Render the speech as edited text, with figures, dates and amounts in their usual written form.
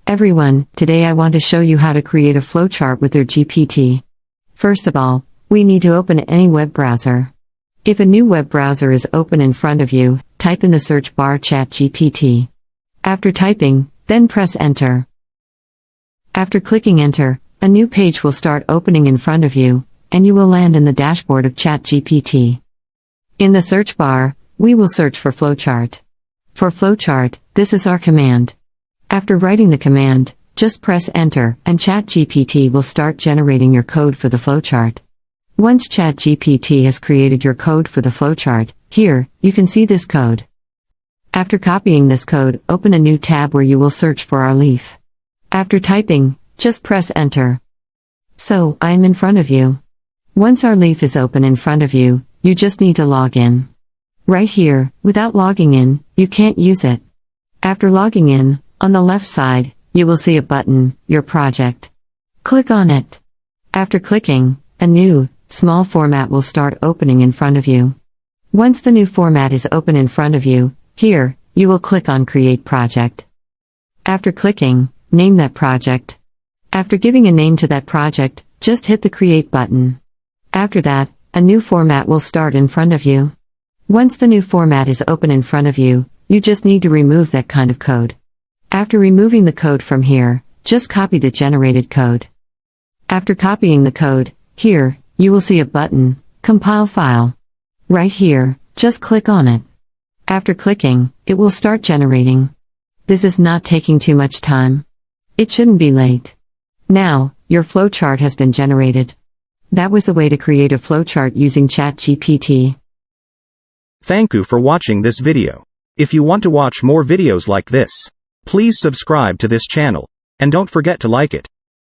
Everyone, today I want to show you how to create a flowchart with your GPT. First of all, we need to open any web browser. If a new web browser is open in front of you, type in the search bar ChatGPT. After typing, then press Enter. After clicking Enter, a new page will start opening in front of you, and you will land in the dashboard of ChatGPT. In the search bar, we will search for flowchart. For flowchart, this is our command. After writing the command, just press Enter and ChatGPT will start generating your code for the flowchart. Once ChatGPT has created your code for the flowchart, here, you can see this code. After copying this code, open a new tab where you will search for our leaf. After typing, just press Enter. So, I am in front of you. Once our leaf is open in front of you, you just need to log in. Right here, without logging in, you can't use it. After logging in, on the left side, you will see a button, Your Project. Click on it. After clicking, a new, small format will start opening in front of you. Once the new format is open in front of you, here, you will click on Create Project. After clicking, name that project. After giving a name to that project, just hit the Create button. After that, a new format will start in front of you. Once the new format is open in front of you, you just need to remove that kind of code. After removing the code from here, just copy the generated code. After copying the code, here, you will see a button, Compile File. Right here, just click on it. After clicking, it will start generating. This is not taking too much time. It shouldn't be late. Now, your flowchart has been generated. That was the way to create a flowchart using ChatGPT. Thank you for watching this video. If you want to watch more videos like this, please subscribe to this channel, and don't forget to like it.